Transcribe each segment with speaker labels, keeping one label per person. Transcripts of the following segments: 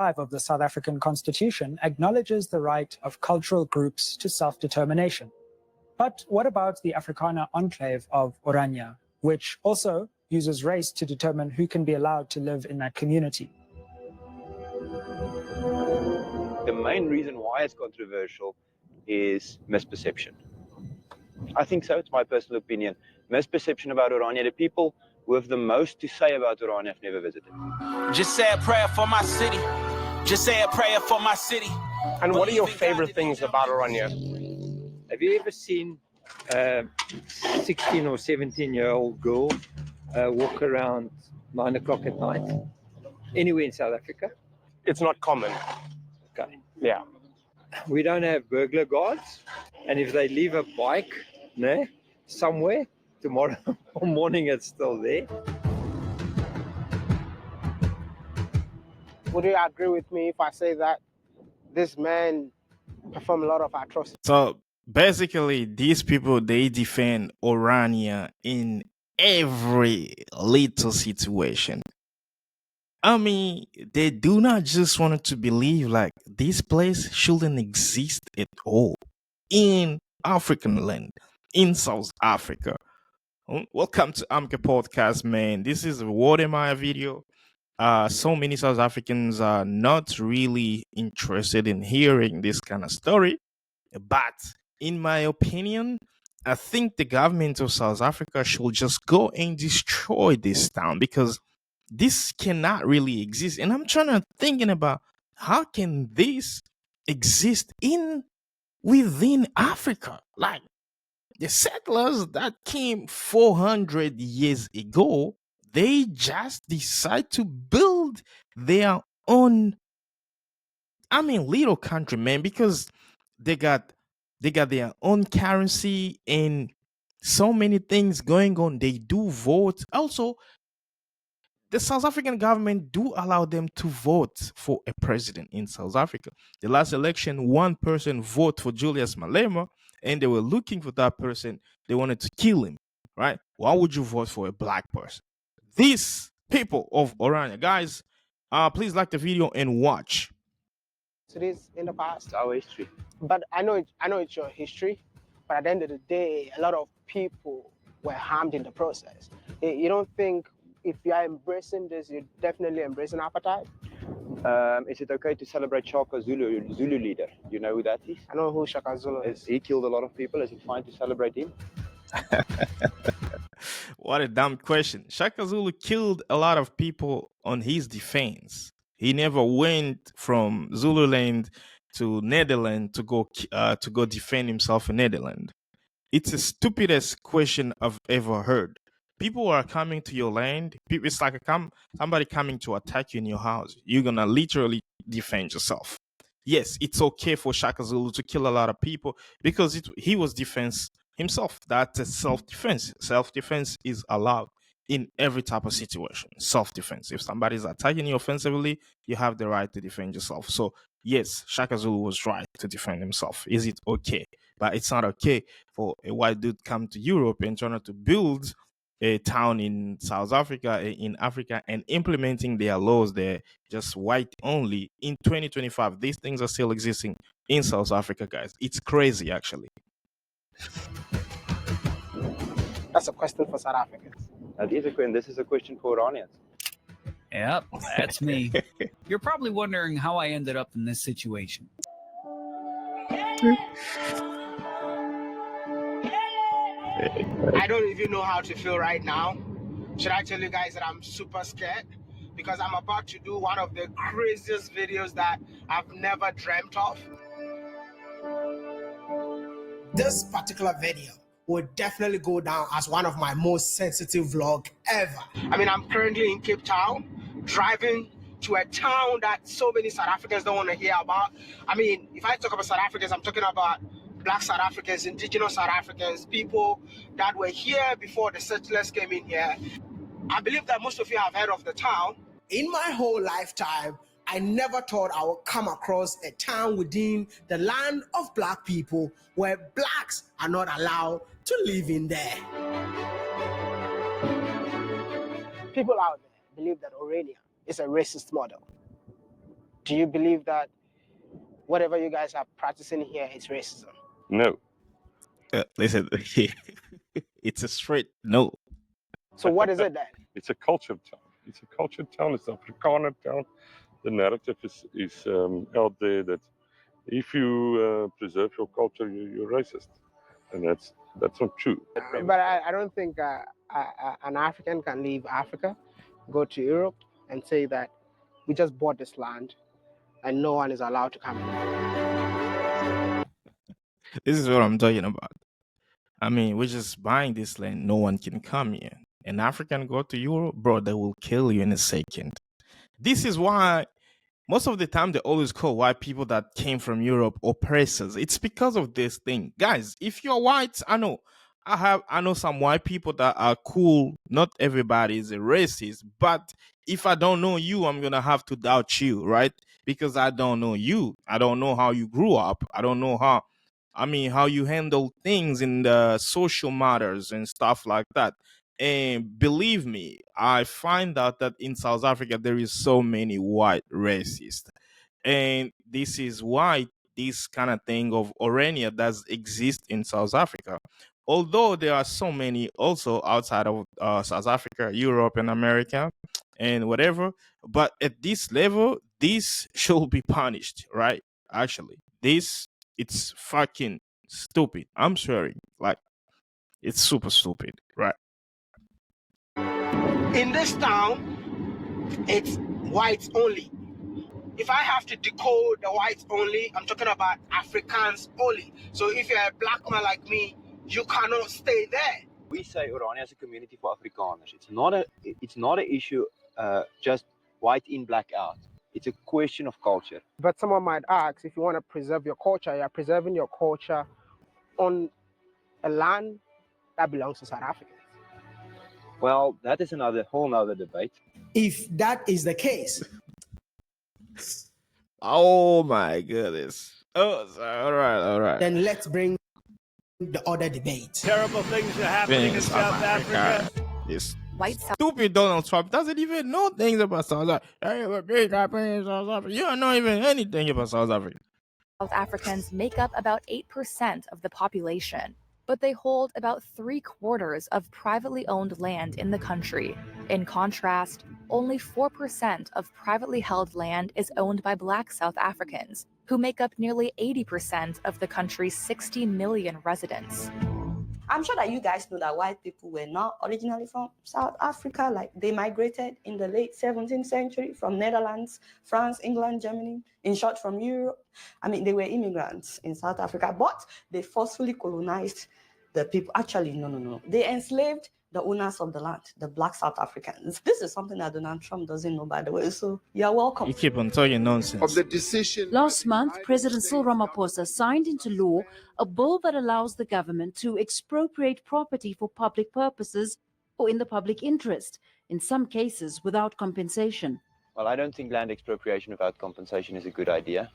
Speaker 1: 5 of the South African Constitution acknowledges the right of cultural groups to self-determination. But what about the Afrikaner enclave of Orania, which also uses race to determine who can be allowed to live in that community?
Speaker 2: The main reason why it's controversial is misperception. I think so, it's my personal opinion. Misperception about Orania. The people who have the most to say about Orania have never visited.
Speaker 3: Just say a prayer for my city. Just say a prayer for my city.
Speaker 4: And what are your favorite things about Orania?
Speaker 5: Have you ever seen a 16 or 17-year-old girl walk around 9 o'clock at night anywhere in South Africa?
Speaker 4: It's not common.
Speaker 5: Okay.
Speaker 4: Yeah.
Speaker 5: We don't have burglar guards, and if they leave a bike somewhere, tomorrow morning it's still there.
Speaker 6: Would you agree with me if I say that this man performed a lot of atrocities?
Speaker 7: So basically, these people, they defend Orania in every little situation. I mean, they do not just want to believe like this place shouldn't exist at all in African land, in South Africa. Welcome to Amke Podcast, man. This is a What Am I video. So many South Africans are not really interested in hearing this kind of story. But in my opinion, I think the government of South Africa should just go and destroy this town because this cannot really exist. And I'm thinking about how can this exist within Africa? Like the settlers that came 400 years ago, they just decide to build their own, little country, man, because they got their own currency and so many things going on. They do vote. Also, the South African government do allow them to vote for a president in South Africa. The last election, one person voted for Julius Malema, and they were looking for that person. They wanted to kill him, right? Why would you vote for a black person? These people of Orania, guys, please like the video and watch.
Speaker 6: It is in the past.
Speaker 2: It's our history.
Speaker 6: But I know it's your history. But at the end of the day, a lot of people were harmed in the process. You don't think if you are embracing this, you're definitely embracing apartheid?
Speaker 2: Is it okay to celebrate Shaka Zulu leader? You know who that is?
Speaker 6: I know who Shaka Zulu is.
Speaker 2: He killed a lot of people. Is it fine to celebrate him?
Speaker 7: What a dumb question. Shaka Zulu killed a lot of people on his defense. He never went from Zululand to Netherlands to go defend himself in Netherlands. It's the stupidest question I've ever heard. People are coming to your land. It's like somebody coming to attack you in your house. You're gonna literally defend yourself. Yes, it's okay for Shaka Zulu to kill a lot of people because he was defense himself. That's a self-defense. Self-defense is allowed in every type of situation. Self-defense. If somebody's attacking you offensively, you have the right to defend yourself. So yes, Shaka Zulu was right to defend himself. Is it okay? But it's not okay for a white dude come to Europe and trying to build a town in South Africa, in Africa, and implementing their laws there, just white only. In 2025, these things are still existing in South Africa, guys. It's crazy, actually.
Speaker 6: That's a question for South Africans.
Speaker 2: That is a question. This is a question for Oranians.
Speaker 8: Yep, that's me. You're probably wondering how I ended up in this situation.
Speaker 6: I don't even know how to feel right now. Should I tell you guys that I'm super scared? Because I'm about to do one of the craziest videos that I've never dreamt of. This particular video will definitely go down as one of my most sensitive vlogs ever. I mean, I'm currently in Cape Town, driving to a town that so many South Africans don't want to hear about. I mean, if I talk about South Africans, I'm talking about Black South Africans, indigenous South Africans, people that were here before the settlers came in here. I believe that most of you have heard of the town. In my whole lifetime, I never thought I would come across a town within the land of Black people where Blacks are not allowed to live in there. People out there believe that Orania is a racist model. Do you believe that whatever you guys are practicing here is racism?
Speaker 4: No.
Speaker 7: Listen, it's a straight no.
Speaker 6: So what is it then?
Speaker 4: It's a culture town. It's a culture town. It's an Afrikaner town. The narrative is out there that if you preserve your culture, you're racist, and that's not true.
Speaker 6: But I don't think an African can leave Africa, go to Europe, and say that we just bought this land and no one is allowed to come in.
Speaker 7: This is what I'm talking about. I mean, we're just buying this land. No one can come here. An African go to Europe, bro, they will kill you in a second. This is why most of the time they always call white people that came from Europe oppressors. It's because of this thing. Guys, if you're white, I know some white people that are cool. Not everybody is a racist, but if I don't know you, I'm gonna have to doubt you, right? Because I don't know you. I don't know how you grew up. I don't know how you handle things in the social matters and stuff like that. And believe me, I find out that in South Africa there is so many white racists, and this is why this kind of thing of Orania does exist in South Africa. Although there are so many also outside of South Africa, Europe, and America, and whatever, but at this level, this should be punished, right? Actually, this it's fucking stupid. I'm swearing, like it's super stupid, right?
Speaker 6: In this town, it's whites only. If I have to decode the whites only, I'm talking about Africans only. So if you're a black man like me, you cannot stay there.
Speaker 2: We say Orania is a community for Afrikaners. It's not an issue just white in, black out. It's a question of culture.
Speaker 6: But someone might ask, if you want to preserve your culture, you're preserving your culture on a land that belongs to South Africans.
Speaker 2: Well, that is whole nother debate.
Speaker 6: If that is the case,
Speaker 7: Oh my goodness. Oh, all right.
Speaker 6: then let's bring the other debate.
Speaker 9: Terrible things are happening in South Africa.
Speaker 7: This
Speaker 10: White South
Speaker 7: stupid Donald Trump doesn't even know things about South Africa. Hey, what big happening in South Africa? You don't know even anything about South Africa.
Speaker 10: Africans make up about 8% of the population, but they hold about 3/4 of privately owned land in the country. In contrast, only 4% of privately held land is owned by Black South Africans, who make up nearly 80% of the country's 60 million residents.
Speaker 11: I'm sure that you guys know that white people were not originally from South Africa. Like, they migrated in the late 17th century from Netherlands, France, England, Germany, in short, from Europe. I mean, they were immigrants in South Africa, but they forcefully colonized the people. Actually, no. They enslaved the owners of the land, the Black South Africans. This is something that Donald Trump doesn't know, by the way, so you're welcome.
Speaker 7: You keep on talking nonsense.
Speaker 12: Of the decision.
Speaker 13: Last month, President Cyril Ramaphosa signed into law a bill that allows the government to expropriate property for public purposes or in the public interest, in some cases without compensation.
Speaker 2: Well, I don't think land expropriation without compensation is a good idea.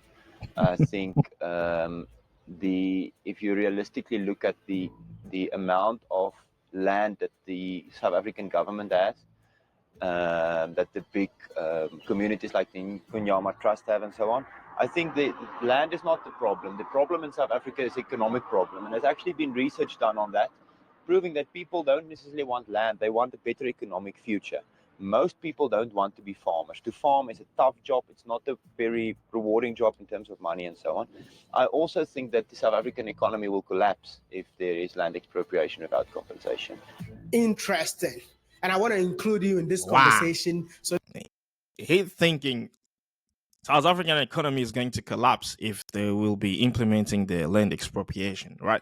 Speaker 2: I think if you realistically look at the amount of land that the South African government has, that the big communities like the Kunyama Trust have and so on, I think the land is not the problem. The problem in South Africa is economic problem, and there's actually been research done on that, proving that people don't necessarily want land, they want a better economic future. Most people don't want to be farmers. To farm is a tough job. It's not a very rewarding job in terms of money and so on. I also think that the South African economy will collapse if there is land expropriation without compensation.
Speaker 6: Interesting. And I want to include you in this conversation. So
Speaker 7: he's thinking South African economy is going to collapse if they will be implementing the land expropriation, right?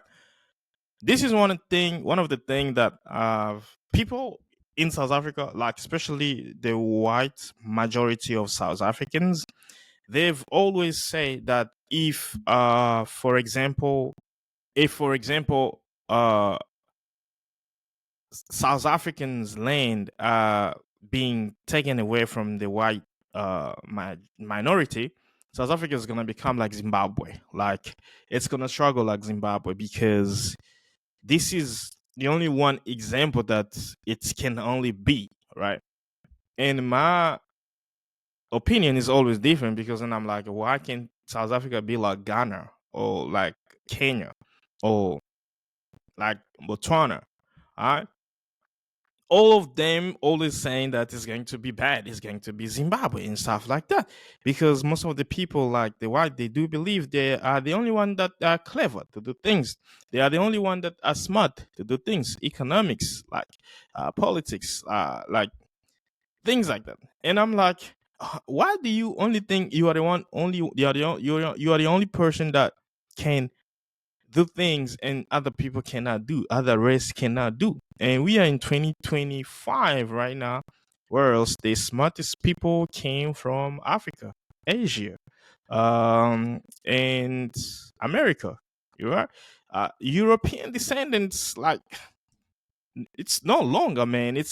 Speaker 7: This is one of the things that people in South Africa, like especially the white majority of South Africans, they've always said that if, for example, South Africans' land being taken away from the white minority, South Africa is gonna become like Zimbabwe. Like it's gonna struggle like Zimbabwe because this is the only one example that it can only be, right? And my opinion is always different, because then I'm like, why can't South Africa be like Ghana or like Kenya or like Botswana? All right. All of them always saying that it's going to be bad, it's going to be Zimbabwe and stuff like that. Because most of the people, like the white, they do believe they are the only one that are clever to do things. They are the only one that are smart to do things, economics, like politics, like things like that. And I'm like, why do you only think you are the one? Only you are the only person that can do things and other people cannot do, other race cannot do. And we are in 2025 right now, where else the smartest people came from Africa, Asia, and America. You are European descendants, like it's no longer, man.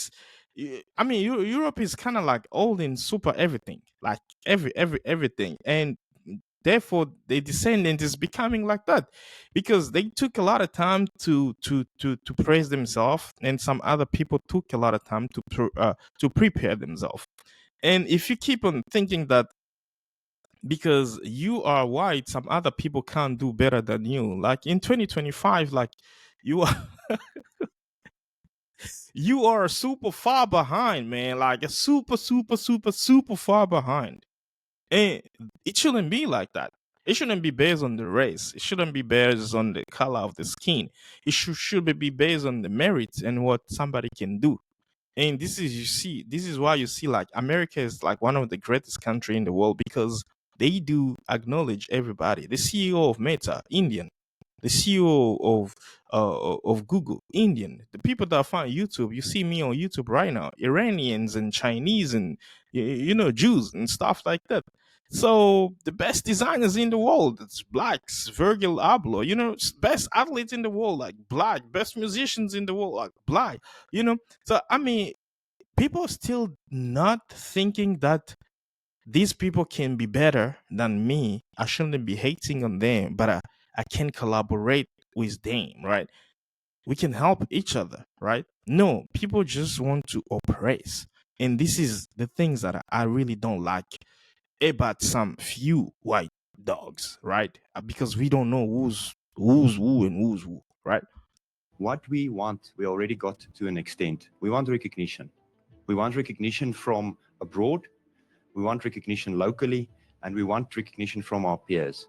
Speaker 7: I mean, Europe is kind of like old in super everything, like everything, and therefore the descendant is becoming like that, because they took a lot of time to praise themselves, and some other people took a lot of time to prepare themselves. And if you keep on thinking that because you are white, some other people can't do better than you, like in 2025, like you are you are super far behind, man, like a super far behind. And it shouldn't be like that. It shouldn't be based on the race. It shouldn't be based on the color of the skin. It should be based on the merits and what somebody can do. And this is why you see like America is like one of the greatest country in the world, because they do acknowledge everybody. The CEO of Meta, Indian. The CEO of Google, Indian. The people that find YouTube, you see me on YouTube right now, Iranians and Chinese and Jews and stuff like that. So the best designers in the world, it's blacks, Virgil Abloh, best athletes in the world, like black, best musicians in the world, like black, So I mean, people are still not thinking that these people can be better than me. I shouldn't be hating on them, but I can collaborate with them, right? We can help each other, right? No, people just want to oppress. And this is the things that I really don't like about some few white dogs, right? Because we don't know who's who and who's who, right?
Speaker 2: What we want, we already got to an extent. We want recognition. We want recognition from abroad. We want recognition locally, and we want recognition from our peers.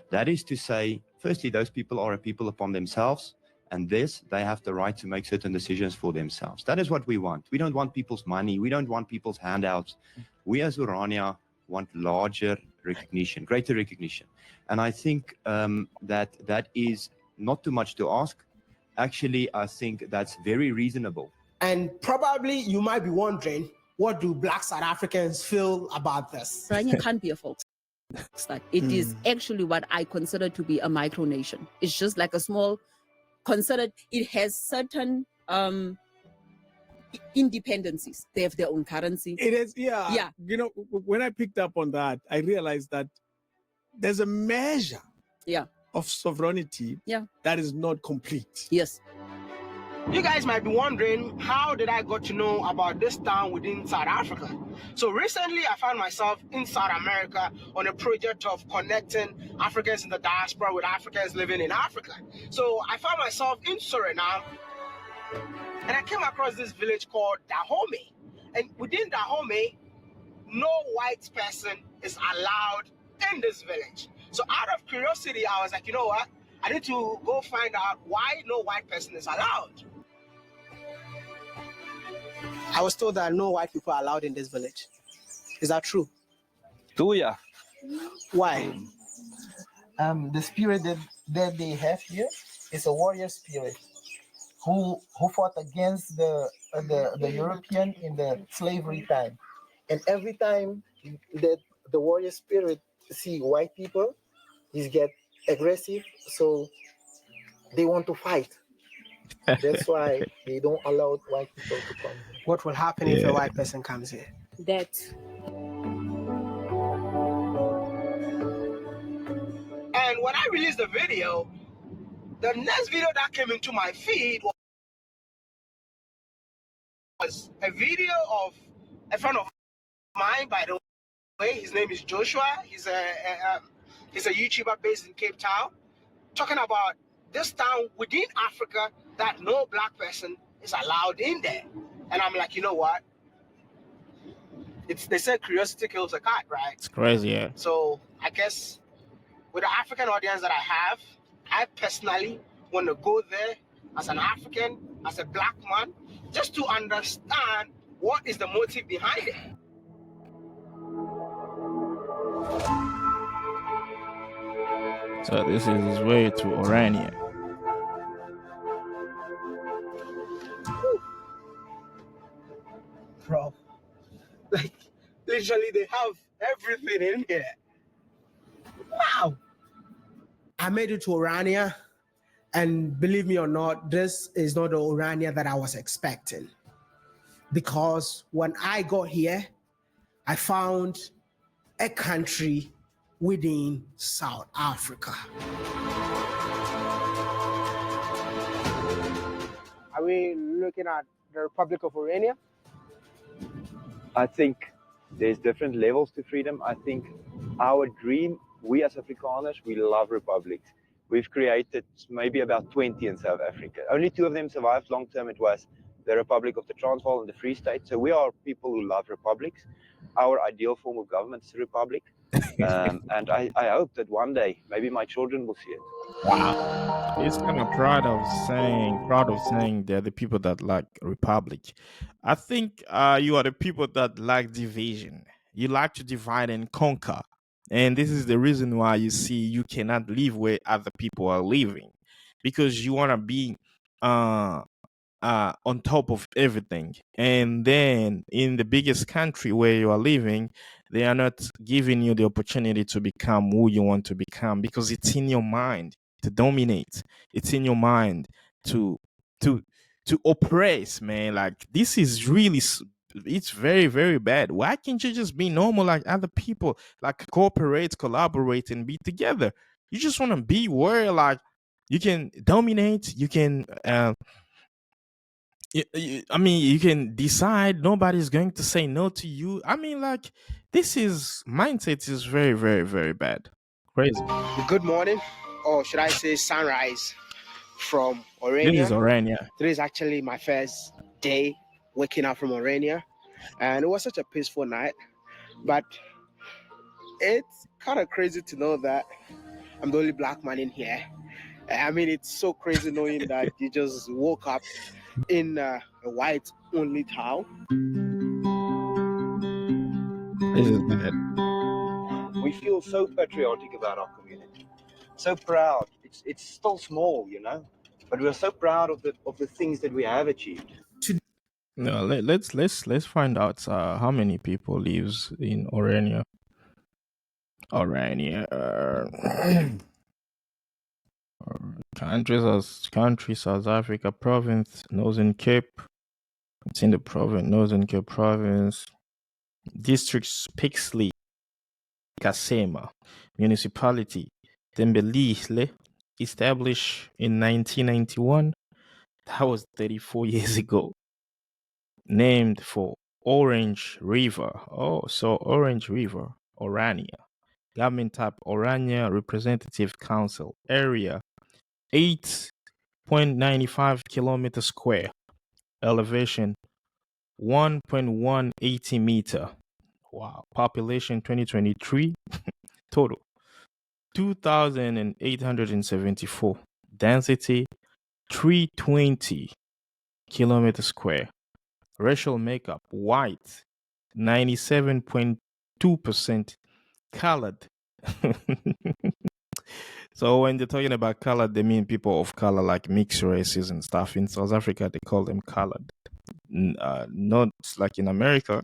Speaker 2: That is to say, firstly, those people are a people upon themselves, and this, they have the right to make certain decisions for themselves. That is what we want. We don't want people's money. We don't want people's handouts. We as Orania want larger recognition, greater recognition. And I think that is not too much to ask. Actually, I think that's very reasonable.
Speaker 6: And probably you might be wondering, what do Black South Africans feel about this?
Speaker 12: Orania can't be a folk state. It is actually what I consider to be a micronation. It's just like a small, it has certain independencies. They have their own currency.
Speaker 9: It is, yeah.
Speaker 12: Yeah.
Speaker 9: When I picked up on that, I realized that there's a measure of sovereignty that is not complete.
Speaker 12: Yes.
Speaker 6: You guys might be wondering, how did I got to know about this town within South Africa? So recently I found myself in South America on a project of connecting Africans in the diaspora with Africans living in Africa. So I found myself in Suriname, and I came across this village called Dahomey. And within Dahomey, no white person is allowed in this village. So out of curiosity, I was like, you know what? I need to go find out why no white person is allowed. I was told that no white people are allowed in this village. Is that true?
Speaker 14: Oh, yeah.
Speaker 6: Why?
Speaker 14: The spirit that they have here is a warrior spirit who fought against the European in the slavery time. And every time that the warrior spirit see white people, he get aggressive, so they want to fight. That's why they don't allow white people to come.
Speaker 6: What will happen if a white person comes here?
Speaker 12: That.
Speaker 6: And when I released the video, the next video that came into my feed was a video of a friend of mine, by the His name is Joshua. He's a YouTuber based in Cape Town, talking about this town within Africa that no black person is allowed in there. And I'm like, you know what? They said curiosity kills a cat, right?
Speaker 7: It's crazy, yeah.
Speaker 6: So I guess with the African audience that I have, I personally want to go there as an African, as a black man, just to understand what is the motive behind it.
Speaker 7: So this is his way to Orania.
Speaker 6: Bro, like literally they have everything in here. Wow. I made it to Orania, and believe me or not, this is not the Orania that I was expecting. Because when I got here, I found a country within South Africa. Are we looking at the Republic of Orania?
Speaker 2: I think there's different levels to freedom. I think our dream, we as Afrikaners, we love republics. We've created maybe about 20 in South Africa. Only 2 of them survived long term. It was the Republic of the Transvaal and the Free State. So we are people who love republics. Our ideal form of government is a republic. And I hope that one day, maybe my children will see it.
Speaker 7: Wow. He's kind of proud of saying they're the people that like republic. I think you are the people that like division. You like to divide and conquer. And this is the reason why you see you cannot live where other people are living. Because you want to be on top of everything. And then in the biggest country where you are living, they are not giving you the opportunity to become who you want to become because it's in your mind to dominate. It's in your mind to to to oppress, man. Like this is really it's very very bad. Why can't you just be normal like other people, like cooperate, collaborate, and be together? You just want to be where like you can dominate, you can I mean, you can decide. Nobody's going to say no to you. I mean, like, this is mindset is very, very, very bad. Crazy.
Speaker 6: Good morning, or should I say sunrise, from
Speaker 7: This is
Speaker 6: Orania.
Speaker 7: Orania.
Speaker 6: Today is actually my first day waking up from Orania, and it was such a peaceful night. But it's kind of crazy to know that I'm the only black man in here. I mean, it's so crazy knowing that you just woke up in a white only town.
Speaker 7: This is bad.
Speaker 2: We feel so patriotic about our community, so proud. It's still small, you know, but we're so proud of the things that we have achieved.
Speaker 7: No, let's find out how many people lives in Orania. Orania. Country, South Africa, province, Northern Cape. It's in the province, Northern Cape province. District Pixley, Kasema, municipality, Tembelihle, established in 1991. That was 34 years ago. Named for Orange River. Oh, so Orange River, Orania. Government type Orania Representative Council. Area 8.95 kilometer square. Elevation 1.180 meter. Wow. Population 2023 total 2,874. Density 320 kilometer square. Racial makeup white 97.2%. Colored. So when they're talking about colored, they mean people of color, like mixed races and stuff. In South Africa, they call them colored. Not like in America,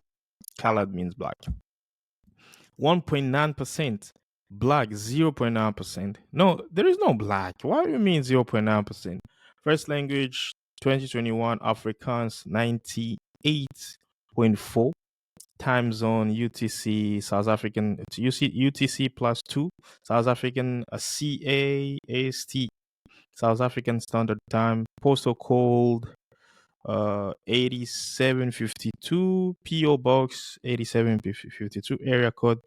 Speaker 7: colored means black. 1.9%. Black, 0.9%. No, there is no black. Why do you mean 0.9%? First language, 2021, Afrikaans, 98.4. Time zone, UTC, South African, UTC plus 2. South African, CAST, South African Standard Time. Postal code, 8752, PO Box 8752, area code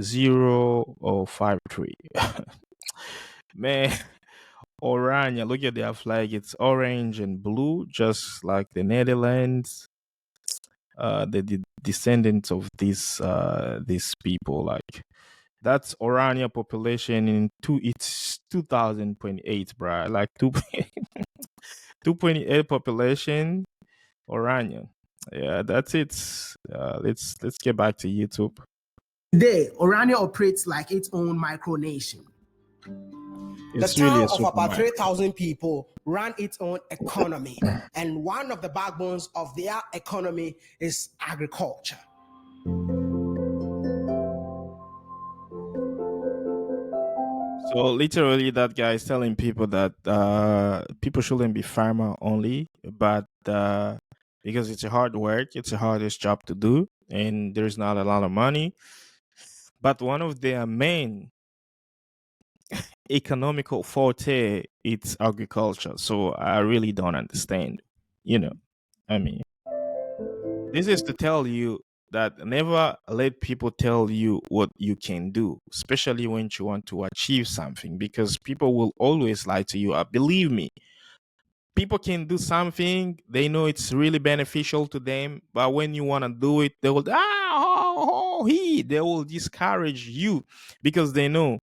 Speaker 7: 0053. Man, Orania, look at their flag. It's orange and blue, just like the Netherlands. The descendants of these people, like that's Orania population it's 2000.8, bruh. Like 2.8 population, Orania. Yeah, that's it. Let's get back to YouTube.
Speaker 6: Today, Orania operates like its own micronation.
Speaker 7: It's
Speaker 6: The
Speaker 7: really
Speaker 6: town
Speaker 7: a
Speaker 6: of
Speaker 7: super
Speaker 6: about
Speaker 7: micro.
Speaker 6: 3,000 people ran its own economy, and one of the backbones of their economy is agriculture.
Speaker 7: So literally, that guy is telling people that people shouldn't be farmer only, but because it's a hard work, it's the hardest job to do, and there's not a lot of money. But one of their main economical forte it's agriculture. So I really don't understand. I mean, this is to tell you that never let people tell you what you can do, especially when you want to achieve something, because people will always lie to you. Believe me, people can do something, they know it's really beneficial to them, but when you want to do it, they will, they will discourage you because they know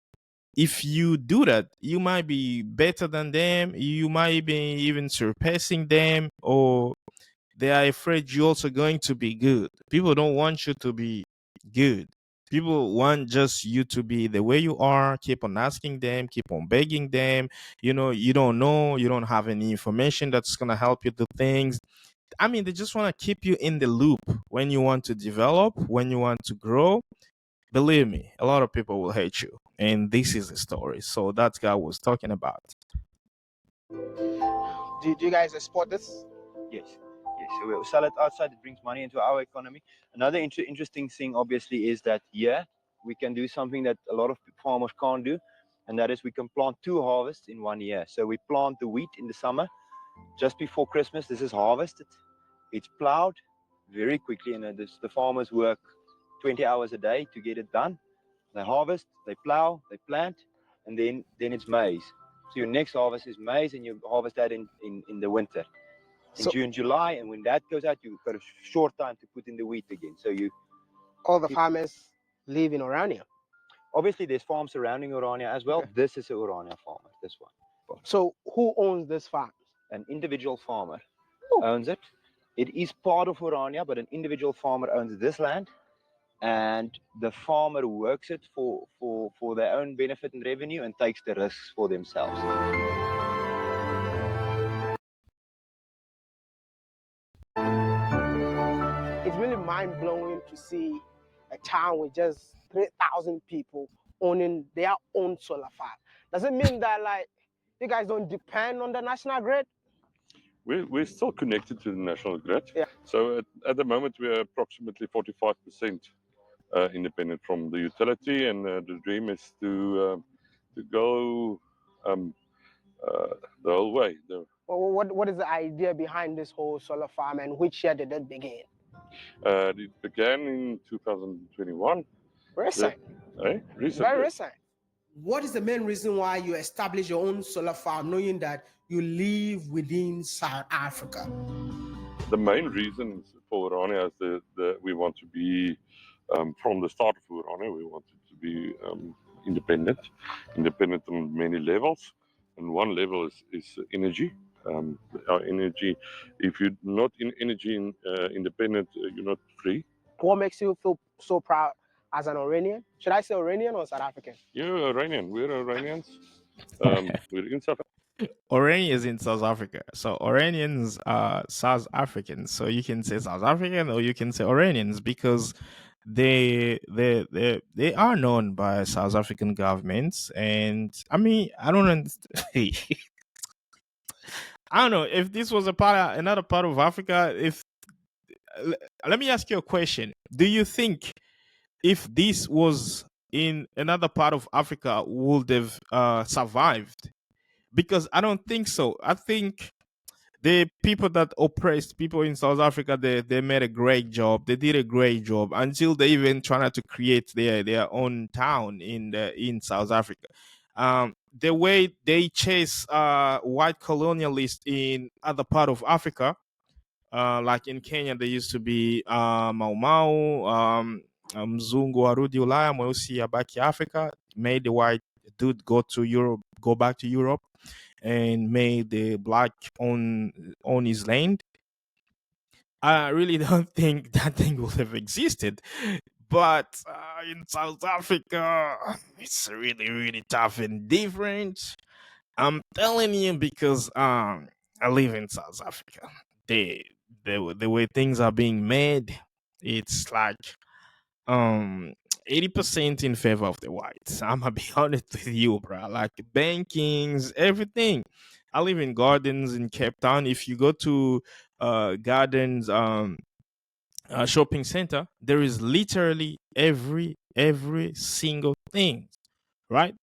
Speaker 7: if you do that, you might be better than them, you might be even surpassing them, or they are afraid you're also going to be good. People don't want you to be good. People want just you to be the way you are. Keep on asking them, keep on begging them. You don't know, you don't have any information that's going to help you do things. I mean, they just want to keep you in the loop when you want to develop, when you want to grow. Believe me, a lot of people will hate you. And this is the story. So that guy was talking about.
Speaker 6: Do you guys export this?
Speaker 2: Yes. So we'll sell it outside. It brings money into our economy. Another interesting thing, obviously, is that we can do something that a lot of farmers can't do, and that is we can plant 2 harvests in 1 year. So we plant the wheat in the summer. Just before Christmas, this is harvested. It's plowed very quickly, and the farmers work 20 hours a day to get it done. They harvest, they plow, they plant, and then it's maize. So your next harvest is maize, and you harvest that in the winter. In June, July, and when that goes out, you've got a short time to put in the wheat again. So
Speaker 6: all the farmers live in Orania.
Speaker 2: Obviously, there's farms surrounding Orania as well. Okay. This is an Orania farmer, this one.
Speaker 6: So who owns this farm?
Speaker 2: An individual farmer owns it. It is part of Orania, but an individual farmer owns this land, and the farmer works it for their own benefit and revenue and takes the risks for themselves.
Speaker 6: It's really mind-blowing to see a town with just 3,000 people owning their own solar farm. Does it mean that you guys don't depend on the national grid?
Speaker 4: We're still connected to the national grid.
Speaker 6: Yeah.
Speaker 4: So at the moment we're approximately 45% independent from the utility, and the dream is to go the whole way.
Speaker 6: What is the idea behind this whole solar farm, and which year did it begin?
Speaker 4: It began in 2021.
Speaker 6: Recent.
Speaker 4: Recent.
Speaker 6: Very recent. What is the main reason why you established your own solar farm, knowing that you live within South Africa?
Speaker 4: The main reason for Orania is that we want to be, from the start of Orania, we wanted to be independent on many levels. And one level is energy. Our energy, if you're not in energy independent, you're not free.
Speaker 6: What makes you feel so proud as an Oranian? Should I say Oranian or South African?
Speaker 4: You're Iranian. We're Iranians. We're in South
Speaker 7: Orania is in South Africa. So Oranians are South Africans. So you can say South African or you can say Oranians because they are known by South African governments. And I mean, I don't understand. I don't know if this was another part of Africa. Let me ask you a question. Do you think if this was in another part of Africa, would have survived? Because I don't think so. I think the people that oppressed people in South Africa, they made a great job. They did a great job until they even tried to create their own town in South Africa. The way they chase white colonialists in other part of Africa, like in Kenya, there used to be Mau Mau, mzungu arudi Ulaya, mweusi abaki Africa, made the white dude go back to Europe, and made the black on his land. I really don't think that thing would have existed. But in South Africa, it's really, really tough and different. I'm telling you because I live in South Africa. The way things are being made, it's like um 80% in favor of the whites. I'm gonna be honest with you, bro. Like bankings, everything. I live in Gardens in Cape Town. If you go to Gardens shopping center, there is literally every single thing, right?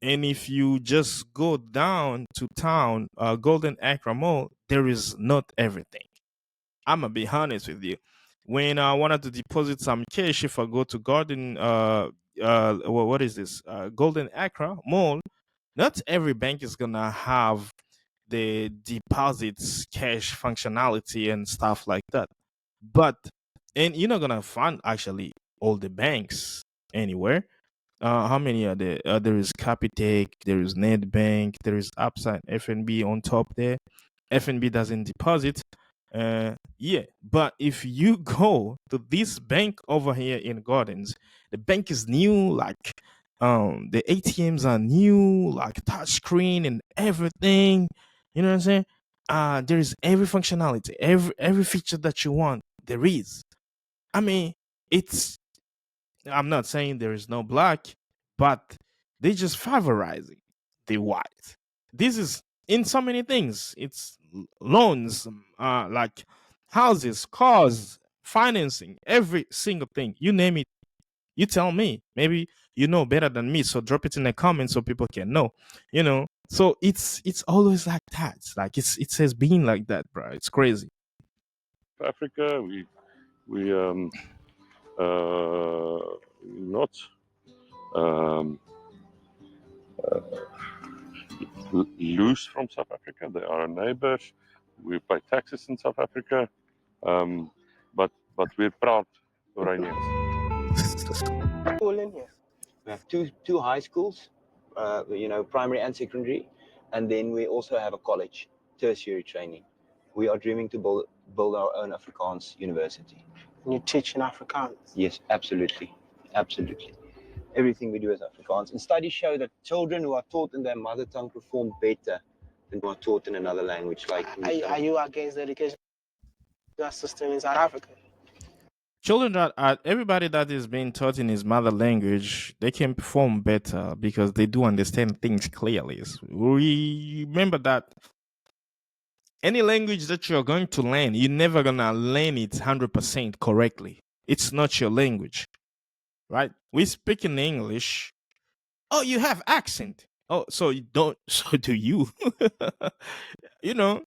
Speaker 7: And if you just go down to town, Golden Acre Mall, there is not everything. I'm gonna be honest with you. When I wanted to deposit some cash, if I go to what is this? Golden Accra Mall. Not every bank is gonna have the deposits cash functionality and stuff like that. But and you're not gonna find actually all the banks anywhere. How many are there? There is Capitec, there is Nedbank, there is Upside FNB on top there. FNB doesn't deposit. Yeah, but if you go to this bank over here in Gardens, the bank is new, like the ATMs are new, like touchscreen and everything. You know what I'm saying? There is every functionality, every feature that you want. There is. I mean, it's I'm not saying there is no black, but they just favorizing the white. This is in so many things. It's loans, like houses, cars, financing, every single thing. You name it. You tell me. Maybe you know better than me. So drop it in the comments so people can know. You know. So it's always like that. Like it has been like that, bro. It's crazy.
Speaker 4: Africa, we not um, loose from South Africa. They are our neighbors. We pay taxes in South Africa, but we're proud Oranians.
Speaker 2: School in here. We have two high schools, primary and secondary, and then we also have a college, tertiary training. We are dreaming to build our own Afrikaans university.
Speaker 6: You teach in Afrikaans?
Speaker 2: Yes, absolutely. Everything we do is Afrikaans. And studies show that children who are taught in their mother tongue perform better than who are taught in another language. Like,
Speaker 6: are you against the education system in South Africa?
Speaker 7: Children that are everybody that is being taught in his mother language, they can perform better because they do understand things clearly. We remember that any language that you're going to learn, you're never gonna learn it 100% correctly. It's not your language, right? We speak in English. Oh, you have accent. Oh, so you don't. So do you? You know.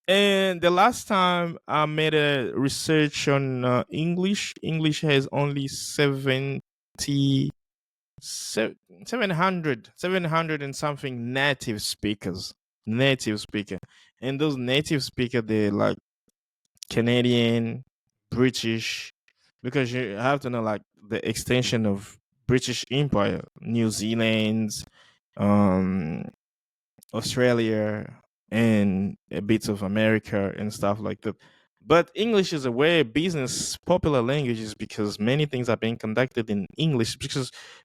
Speaker 7: And the last time I made a research on English has only 700 and something native speaker. And those native speaker, they're like Canadian, British, because you have to know like the extension of British Empire, New Zealand, um, Australia, and a bit of America and stuff like that. But English is a way business popular languages because many things are being conducted in English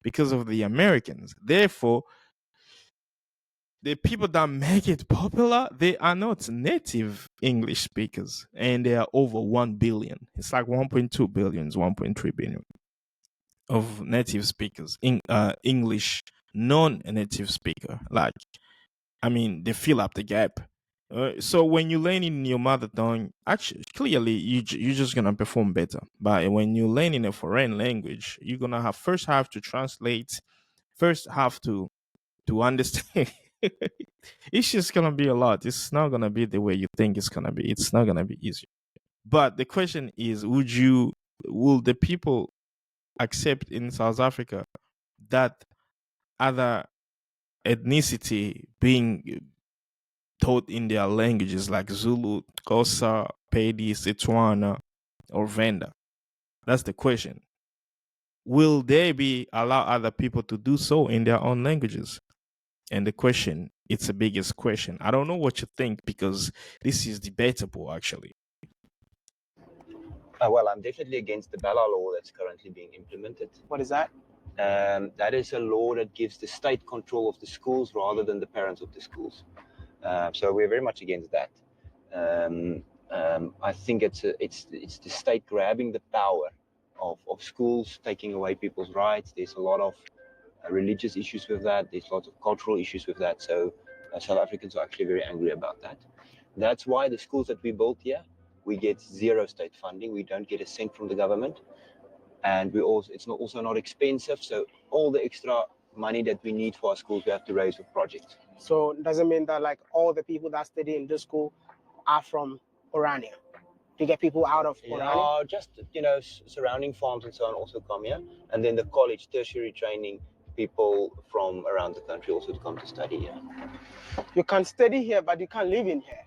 Speaker 7: because of the Americans. Therefore, the people that make it popular, they are not native English speakers, and they are over 1 billion. It's like 1.2 billion, 1.3 billion of native speakers in English non-native speaker. Like, I mean, they fill up the gap. So when you learn in your mother tongue, actually, clearly you're just gonna perform better. But when you learn in a foreign language, you're gonna have to translate, first have to understand. It's just gonna be a lot. It's not gonna be the way you think it's gonna be. It's not gonna be easy. But the question is, will the people accept in South Africa that other ethnicity being taught in their languages like Zulu, Xhosa, Pedi, Setswana, or Venda? That's the question. Will they be allow other people to do so in their own languages? And the question, it's the biggest question. I don't know what you think because this is debatable actually.
Speaker 2: Well, I'm definitely against the Bala law that's currently being implemented.
Speaker 6: What is that?
Speaker 2: That is a law that gives the state control of the schools rather than the parents of the schools. So we're very much against that. I think it's the state grabbing the power of schools, taking away people's rights. There's a lot of religious issues with that. There's lots of cultural issues with that. So South Africans are actually very angry about that. That's why the schools that we built here, we get zero state funding. We don't get a cent from the government. And it's also not expensive. So all the extra money that we need for our schools, we have to raise with projects.
Speaker 6: So does it mean that like all the people that study in this school are from Orania? To get people out of Orania?
Speaker 2: Just, surrounding farms and so on also come here. And then the college, tertiary training, people from around the country also to come to study here.
Speaker 6: You can study here, but you can't live in here.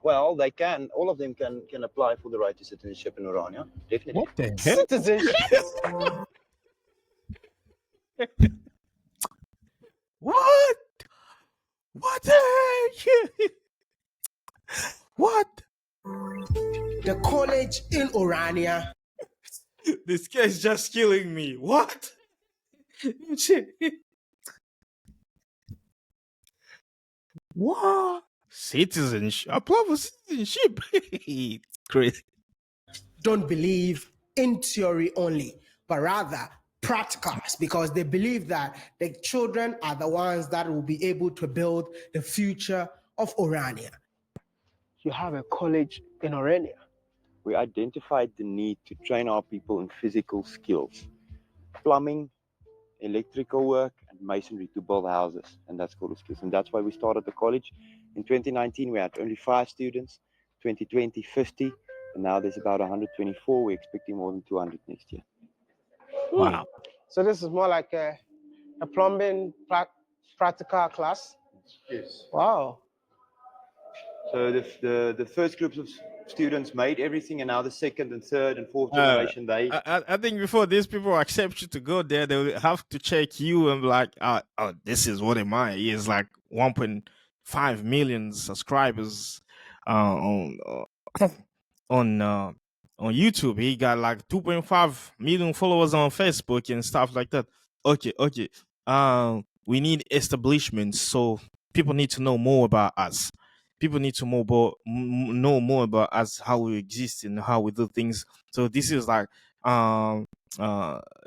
Speaker 2: Well, they can. All of them can apply for the right to citizenship in Orania. Definitely.
Speaker 7: What the hell?
Speaker 6: Citizenship?
Speaker 7: What? What the heck? What?
Speaker 6: The college in Orania.
Speaker 7: This guy is just killing me. What? What? Citizenship. Apply for citizenship. Crazy.
Speaker 6: Don't believe in theory only, but rather practicals, because they believe that the children are the ones that will be able to build the future of Orania. You have a college in Orania.
Speaker 2: We identified the need to train our people in physical skills, plumbing, electrical work, and masonry to build houses, and that's called skills. And that's why we started the college. In 2019, we had only 5 students, 2020, 50, and now there's about 124. We're expecting more than 200 next year.
Speaker 7: Wow.
Speaker 6: So this is more like a plumbing practical class?
Speaker 2: Yes.
Speaker 6: Wow.
Speaker 2: So the first groups of students made everything, and now the second and third and fourth generation,
Speaker 7: I think before these people accept you to go there, they will have to check you and be like, oh, this is what am I? He is like 1.5 million subscribers on YouTube. He got like 2.5 million followers on Facebook and stuff like that. Okay. We need establishments, so people need to know more about us. People need to know more about us, how we exist and how we do things. So this is like a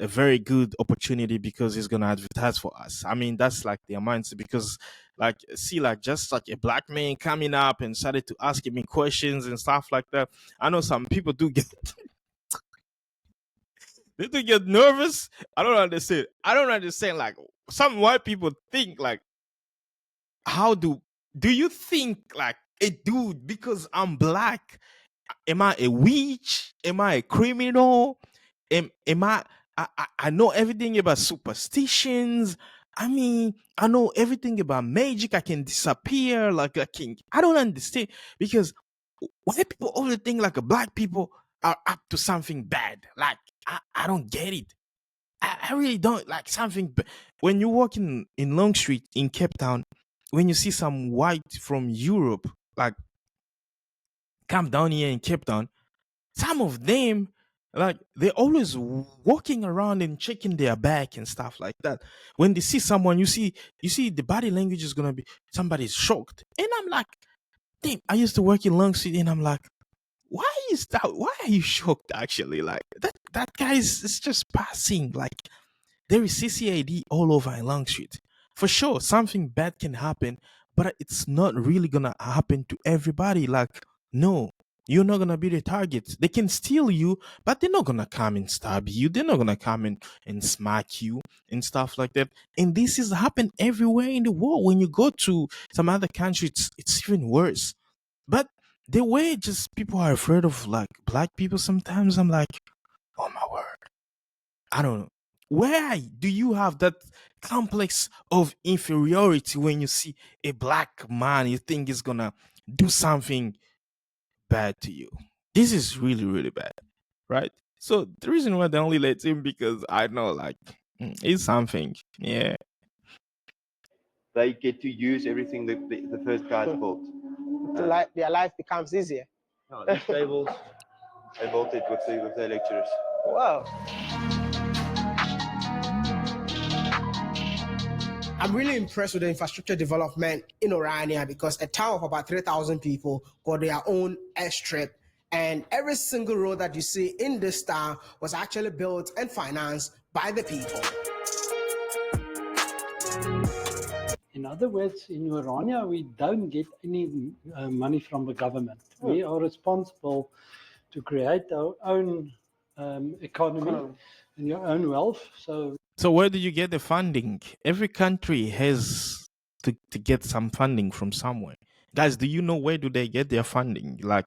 Speaker 7: very good opportunity because it's gonna advertise for us. I mean, that's like their mindset because like see like just like a black man coming up and started to asking me questions and stuff like that. I know some people do get they do get nervous. I don't understand like some white people think like how do you think like a dude because I'm black? Am I a witch? Am I a criminal? Am I know everything about superstitions. I mean, I know everything about magic. I can disappear like I don't understand because white people always think like a black people are up to something bad. Like I don't get it. I really don't like something. When you walk in Long Street in Cape Town, when you see some white from Europe, like come down here in Cape Town, some of them, like they're always walking around and checking their back and stuff like that. When they see someone, you see the body language is gonna be somebody's shocked, and I'm like, damn. I used to work in Long Street, and I'm like, why is that? Why are you shocked? Actually, like that guy is just passing. Like there is CCID all over in Long Street. For sure, something bad can happen, but it's not really gonna happen to everybody. Like, no, you're not gonna be the target. They can steal you, but they're not gonna come and stab you. They're not gonna come and smack you and stuff like that. And this is happen everywhere in the world. When you go to some other country, it's even worse. But the way just people are afraid of like black people sometimes, I'm like, oh my word. I don't know. Where do you have that complex of inferiority when you see a black man you think is gonna do something bad to you? This is really, really bad, right? So the reason why they only let him because I know like it's something. Yeah.
Speaker 2: They get to use everything the first guys built.
Speaker 6: Their life becomes easier.
Speaker 2: No, these tables, they built it with the lecturers.
Speaker 6: Wow. I'm really impressed with the infrastructure development in Orania because a town of about 3,000 people got their own airstrip, and every single road that you see in this town was actually built and financed by the people.
Speaker 15: In other words, in Orania, we don't get any money from the government. We are responsible to create our own economy and your own wealth.
Speaker 7: So where do you get the funding? Every country has to get some funding from somewhere. Guys, do you know where do they get their funding? Like,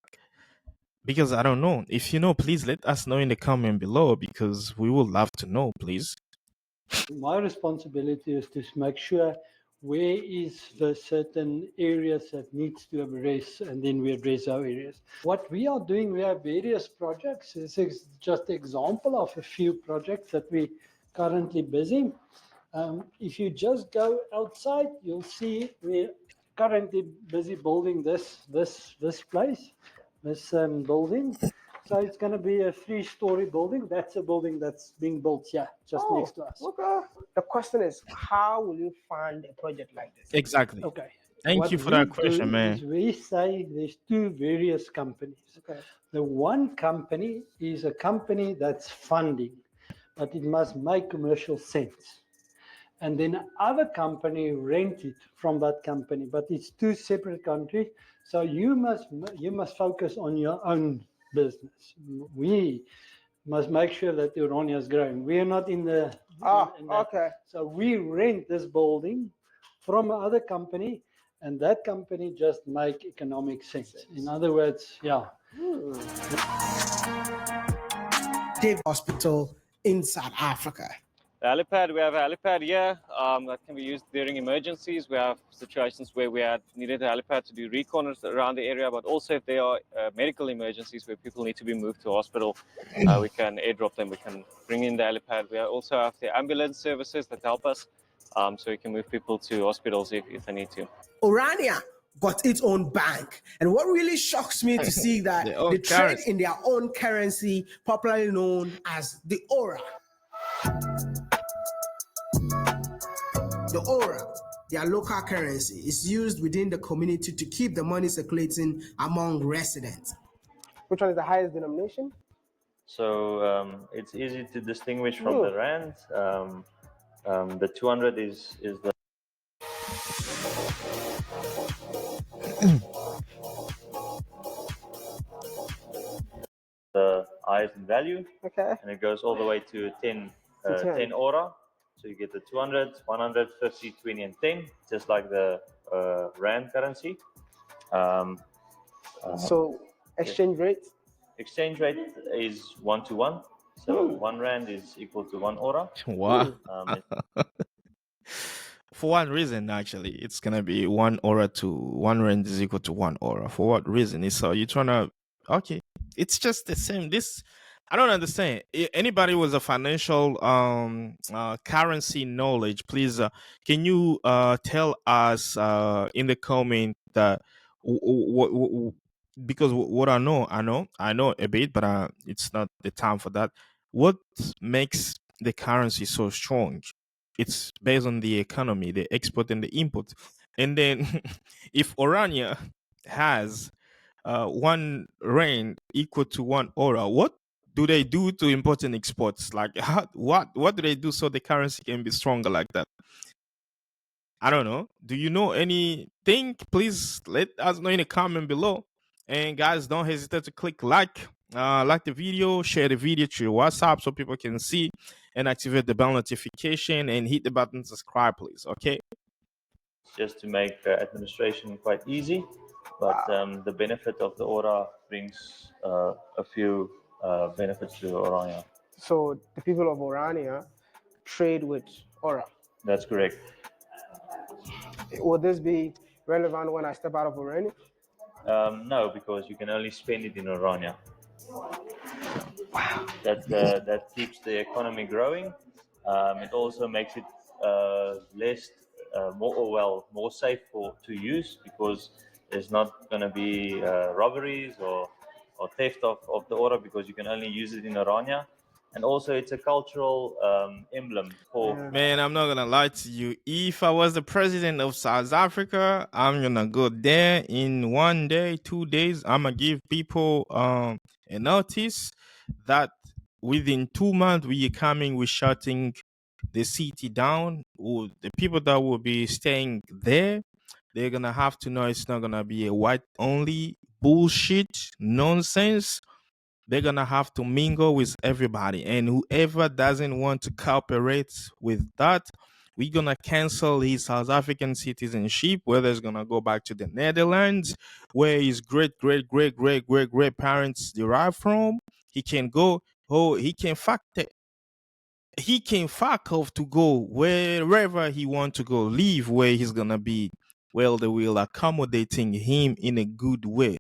Speaker 7: because I don't know. If you know, please let us know in the comment below because we would love to know, please.
Speaker 15: My responsibility is to make sure where is the certain areas that needs to address, and then we address our areas. What we are doing, we have various projects. This is just an example of a few projects that we currently busy. If you just go outside, you'll see we're currently busy building this place, this building. So it's going to be a 3-story building. That's a building that's being built here, just next to us.
Speaker 6: Okay. The question is, how will you fund a project like this?
Speaker 7: Exactly.
Speaker 15: Okay.
Speaker 7: Thank you for that question, man.
Speaker 15: Is we say there's two various companies.
Speaker 6: Okay.
Speaker 15: The one company is a company that's funding, but it must make commercial sense. And then other company rent it from that company, but it's two separate countries. So you must focus on your own business. We must make sure that Orania is growing. We are not in the.
Speaker 6: Okay.
Speaker 15: So we rent this building from another company, and that company just make economic sense. In other words, yeah.
Speaker 6: Dave Hospital in South Africa.
Speaker 16: The helipad, we have a helipad here that can be used during emergencies. We have situations where we had needed a helipad to do recons around the area, but also if there are medical emergencies where people need to be moved to hospital, we can airdrop them. We can bring in the helipad. We also have the ambulance services that help us, so we can move people to hospitals if they need to.
Speaker 6: Orania got its own bank. And what really shocks me to see that they trade in their own currency, popularly known as the Aura. The Aura, their local currency, is used within the community to keep the money circulating among residents. Which one is the highest denomination?
Speaker 17: So it's easy to distinguish from the rand. The 200 is the the highest in value.
Speaker 6: Okay.
Speaker 17: And it goes all the way to 10 aura. So you get the 200, 100, 50, 20, and 10, just like the rand currency.
Speaker 6: So exchange rate?
Speaker 17: Exchange rate is 1 to 1. So 1 rand is equal to 1 aura.
Speaker 7: Wow. For one reason, actually, it's gonna be 1 aura to 1 rand is equal to 1 aura. For what reason? Is so you're trying to okay? It's just the same. This I don't understand. Anybody with a financial currency knowledge, please can you tell us in the comment that because what I know a bit, but it's not the time for that. What makes the currency so strong? It's based on the economy, the export and the import. And then if Orania has 1 rand equal to 1 aura, what do they do to import and exports? Like what do they do so the currency can be stronger like that? I don't know. Do you know anything? Please let us know in the comment below. And guys, don't hesitate to click like the video, share the video to your WhatsApp so people can see, and activate the bell notification and hit the button subscribe, please. Okay.
Speaker 17: Just to make administration quite easy, but the benefit of the Aura brings a few benefits to Orania.
Speaker 6: So the people of Orania trade with Aura.
Speaker 17: That's correct.
Speaker 6: Will this be relevant when I step out of Orania?
Speaker 17: No, because you can only spend it in Orania. That keeps the economy growing. It also makes it less, more safe to use, because there's not going to be robberies or theft of the Aura, because you can only use it in Orania. And also, it's a cultural emblem for.
Speaker 7: Man, I'm not gonna lie to you. If I was the president of South Africa, I'm gonna go there in 1 day, 2 days. I'm gonna give people a notice that within 2 months we're shutting the city down. Or the people that will be staying there, they're gonna have to know it's not gonna be a white only bullshit nonsense. They're gonna have to mingle with everybody, and whoever doesn't want to cooperate with that, we're gonna cancel his South African citizenship, whether it's gonna go back to the Netherlands, where his great parents derived from. He can go. Oh, he can fuck off to go wherever he want to go, live where he's gonna be. Well, they will accommodating him in a good way.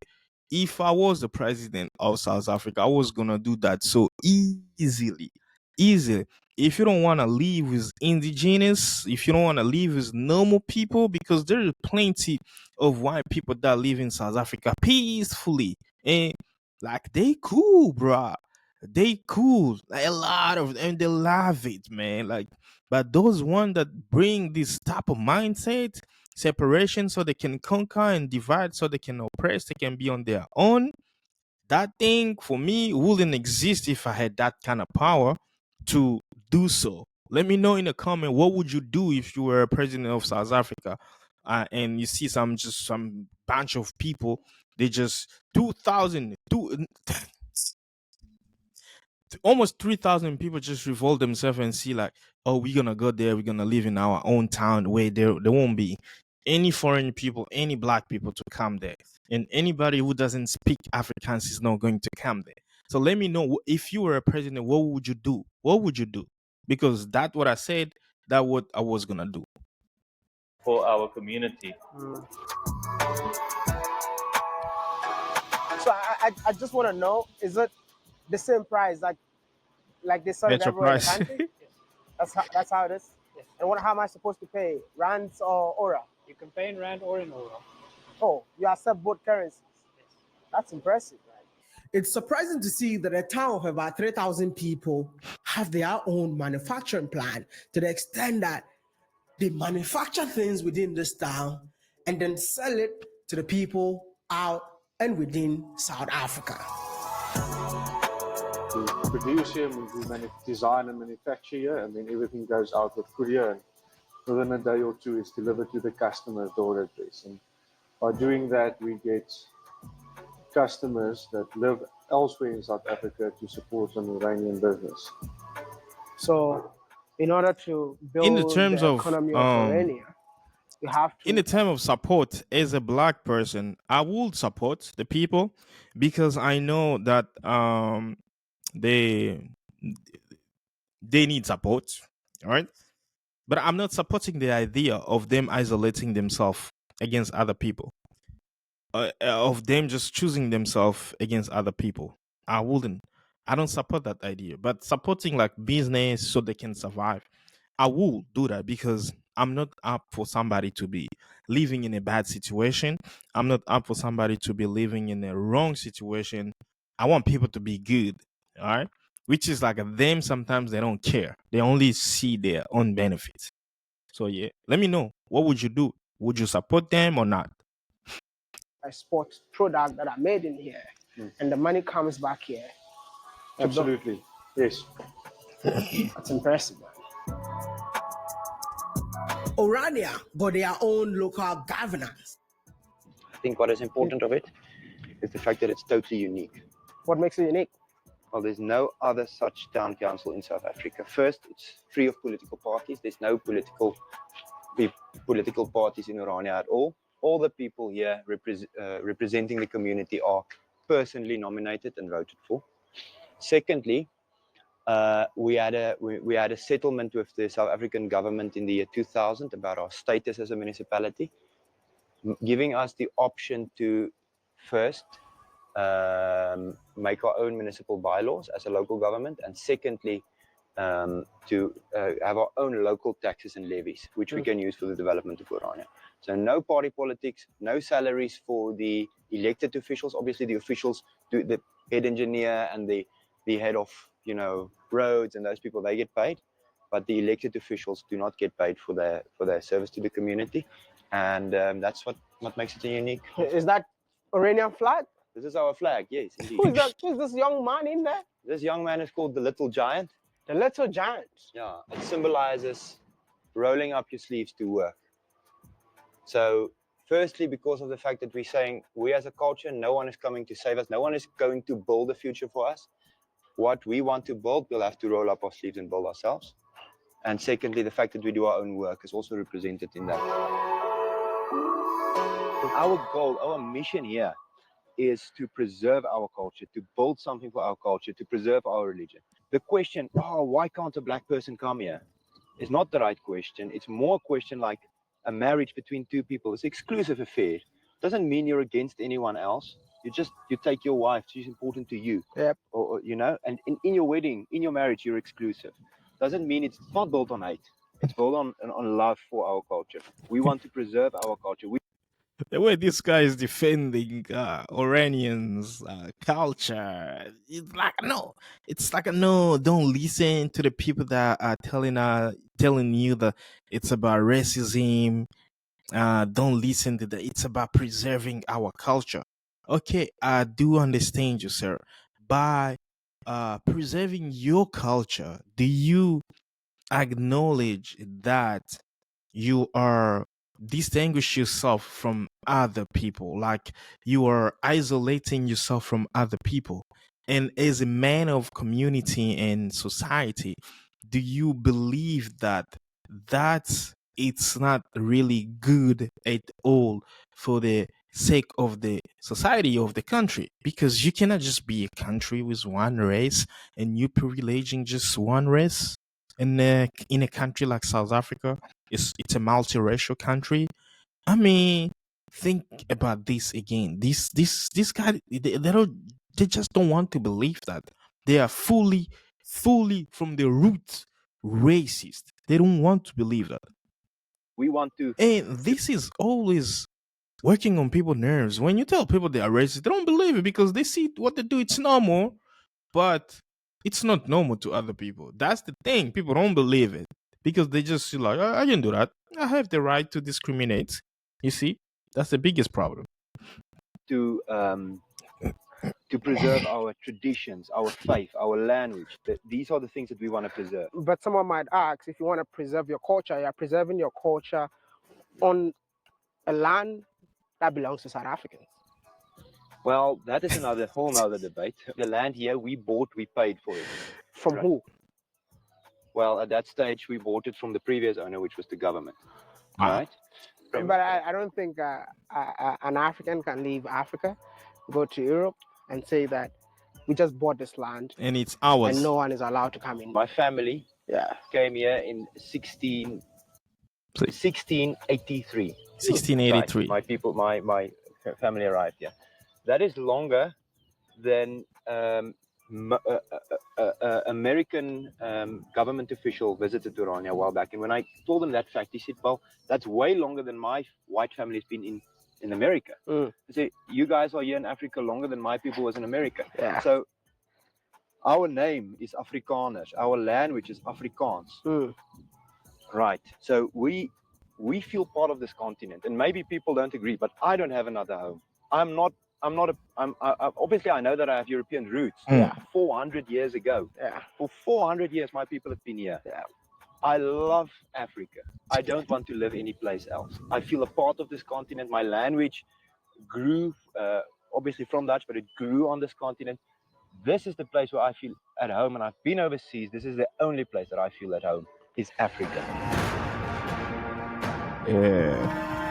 Speaker 7: If I was the president of South Africa, I was gonna do that so easily. If you don't want to live with indigenous, if you don't want to live with normal people, because there are plenty of white people that live in South Africa peacefully, and like they cool, bruh. They cool, like, a lot of, and they love it, man. Like, but those one that bring this type of mindset, separation, so they can conquer and divide, so they can oppress, they can be on their own. That thing for me wouldn't exist if I had that kind of power to do so. Let me know in the comment, what would you do if you were a president of South Africa, and you see some bunch of people, they just 2,000 almost 3,000 people just revolt themselves and see like, oh, we're gonna go there, we're gonna live in our own town where there won't be any foreign people, any black people to come there, and anybody who doesn't speak Afrikaans is not going to come there. So let me know, if you were a president, what would you do? What would you do? Because that's what I said, that what I was gonna do
Speaker 17: for our community.
Speaker 6: So I just want to know, is it the same price like they sell it everywhere in the country? That's how it is.
Speaker 15: Yes.
Speaker 6: And how am I supposed to pay? Rands or Aura?
Speaker 15: You can pay in Rand or in Aura.
Speaker 6: Oh, you accept both currencies.
Speaker 15: Yes.
Speaker 6: That's impressive, right? It's surprising to see that a town of about 3,000 people have their own manufacturing plant, to the extent that they manufacture things within this town and then sell it to the people out and within South Africa.
Speaker 18: We produce here, we design and manufacture here, and then everything goes out with courier, and within a day or two it's delivered to the customer's door address. And by doing that, we get customers that live elsewhere in South Africa to support an Iranian business.
Speaker 6: So in order to build
Speaker 7: in the terms
Speaker 6: the
Speaker 7: of
Speaker 6: economy of Orania, you have to...
Speaker 7: In the term of support, as a black person, I would support the people, because I know that they need support, all right? But I'm not supporting the idea of them isolating themselves against other people, of them just choosing themselves against other people. I don't support that idea. But supporting like business so they can survive, I will do that, because I'm not up for somebody to be living in a bad situation. I'm not up for somebody to be living in a wrong situation. I want people to be good, all right? Which is like them, sometimes they don't care. They only see their own benefits. So yeah, let me know. What would you do? Would you support them or not?
Speaker 6: export product that are made in here, and the money comes back here.
Speaker 18: Absolutely, yes.
Speaker 6: That's impressive, man. Orania got their own local governance.
Speaker 2: I think what is important of it is the fact that it's totally unique.
Speaker 6: What makes it unique?
Speaker 2: Well, there's no other such town council in South Africa. First, it's free of political parties. There's no political parties in Orania at all. All the people here representing the community are personally nominated and voted for. Secondly, we had a settlement with the South African government in the year 2000 about our status as a municipality, giving us the option to first make our own municipal bylaws as a local government, and secondly, to have our own local taxes and levies, which we can use for the development of Orania. So no party politics, no salaries for the elected officials. Obviously, the officials, do the head engineer and the head of roads and those people, they get paid, but the elected officials do not get paid for their service to the community, and that's what makes it unique.
Speaker 6: Is that Oranian flag?
Speaker 2: This is our flag, yes, indeed.
Speaker 6: Who's this young man in there?
Speaker 2: This young man is called the Little Giant.
Speaker 6: The Little Giant?
Speaker 2: Yeah, it symbolizes rolling up your sleeves to work. So, firstly, because of the fact that we're saying we as a culture, no one is coming to save us, no one is going to build a future for us. What we want to build, we'll have to roll up our sleeves and build ourselves. And secondly, the fact that we do our own work is also represented in that. Our goal, our mission here is to preserve our culture, to build something for our culture, to preserve our religion. The question, why can't a black person come here, is not the right question. It's more a question like a marriage between two people. It's an exclusive affair. Doesn't mean you're against anyone else. You take your wife, she's important to you.
Speaker 6: Yep.
Speaker 2: Or and in your wedding, in your marriage, you're exclusive. Doesn't mean it's not built on hate. It's built on love for our culture. We want to preserve our culture.
Speaker 7: The way this guy is defending Oranians' culture, it's like a no. Don't listen to the people that are telling you that it's about racism. Don't listen to that. It's about preserving our culture. Okay, I do understand you, sir. By preserving your culture, do you acknowledge that you are distinguish yourself from other people, like you are isolating yourself from other people? And as a man of community and society, do you believe that it's not really good at all for the sake of the society of the country? Because you cannot just be a country with one race and you privileging just one race. In a country like South Africa, it's a multiracial country. I mean, think about this again. This guy, they just don't want to believe that they are fully from the root racist. They don't want to believe that.
Speaker 2: We want to,
Speaker 7: and this is always working on people's nerves. When you tell people they are racist, they don't believe it because they see what they do. It's normal, but it's not normal to other people. That's the thing. People don't believe it because they just feel like, I can do that. I have the right to discriminate. You see, that's the biggest problem.
Speaker 2: To preserve our traditions, our faith, our language. These are the things that we want to preserve.
Speaker 6: But someone might ask, if you want to preserve your culture, you're preserving your culture on a land that belongs to South Africans.
Speaker 2: Well, that is whole nother debate. The land here, we bought, we paid for it.
Speaker 6: From who?
Speaker 2: Well, at that stage, we bought it from the previous owner, which was the government. Right?
Speaker 6: But I don't think an African can leave Africa, go to Europe, and say that we just bought this land
Speaker 7: and it's ours,
Speaker 6: and no one is allowed to come in.
Speaker 2: My family came here in 1683.
Speaker 7: 1683.
Speaker 2: Right. My people, my family arrived here. That is longer than American government official visited Orania a while back. And when I told him that fact, he said, well, that's way longer than my white family has been in America. I said, you guys are here in Africa longer than my people was in America.
Speaker 6: Yeah.
Speaker 2: So our name is Afrikaners. Our language is Afrikaans. Right. So we feel part of this continent, and maybe people don't agree, but I don't have another home. Obviously I know that I have European roots. 400 years ago. For 400 years, my people have been here. I love Africa. I don't want to live any place else. I feel a part of this continent. My language grew obviously from Dutch, but it grew on this continent. This is the place where I feel at home, and I've been overseas. This is the only place that I feel at home, is Africa.
Speaker 7: Yeah.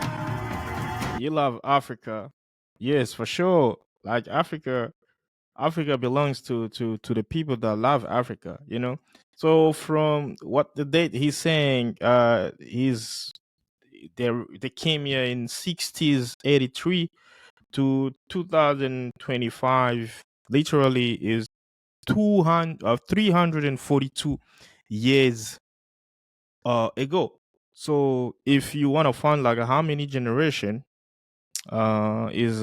Speaker 7: You love Africa. Yes, for sure. Like Africa belongs to the people that love Africa, you know. So from what the date he's saying, they came here in 60s 83 to 2025, literally is 342 years ago. So if you want to find like how many generation is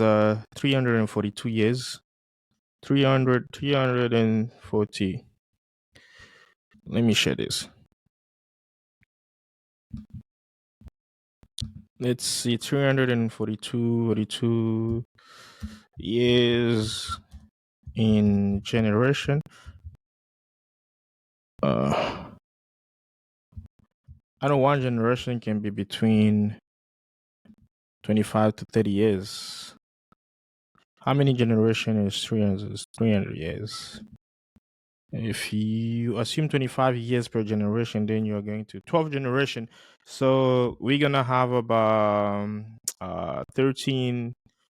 Speaker 7: 342 years, 340. Let me share this. Let's see, 342 years in generation. I know one generation can be between 25 to 30 years. How many generation is 300? Is 300 years. If you assume 25 years per generation, then you're going to 12 generation. So we're gonna have about 13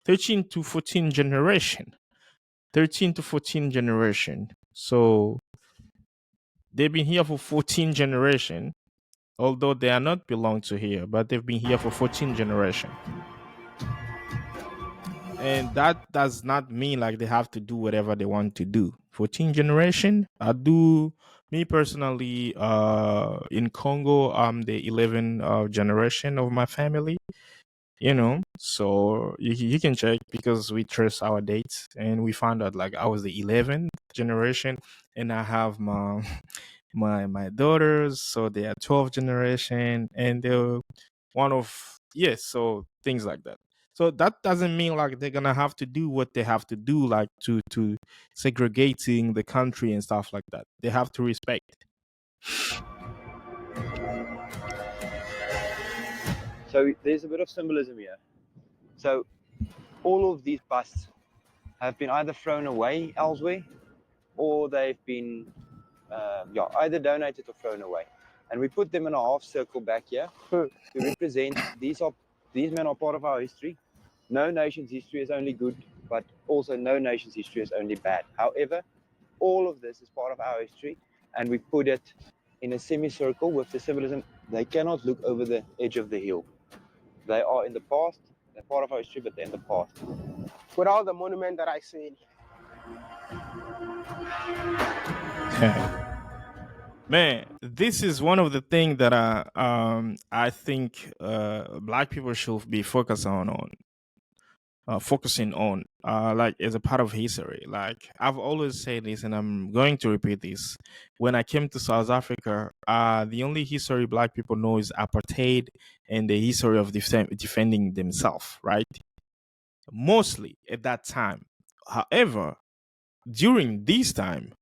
Speaker 7: to 14 generation. 13 to 14 generation. So they've been here for 14 generation, although they are not belong to here, but they've been here for 14 generation. And that does not mean like they have to do whatever they want to do. 14 generation, I do. Me personally, in Congo, I'm the 11 generation of my family. You know, so you can check because we trace our dates and we found out like I was the 11th generation, and I have my my daughters, so they are 12th generation, and they're one of, yes, so things like that. So that doesn't mean like they're gonna have to do what they have to do, like to segregating the country and stuff like that. They have to respect.
Speaker 2: So there's a bit of symbolism here. So all of these busts have been either thrown away elsewhere, or they've been either donated or thrown away. And we put them in a half circle back here to represent these men are part of our history. No nation's history is only good, but also no nation's history is only bad. However, all of this is part of our history, and we put it in a semicircle with the symbolism. They cannot look over the edge of the hill. They are in the past. They're part of our history, but they're in the past.
Speaker 6: With all the monument that I see.
Speaker 7: Man, this is one of the things that I think black people should be focusing on, like as a part of history. Like I've always said this, and I'm going to repeat this. When I came to South Africa, the only history black people know is apartheid and the history of defending themselves, right? Mostly at that time. However, during this time,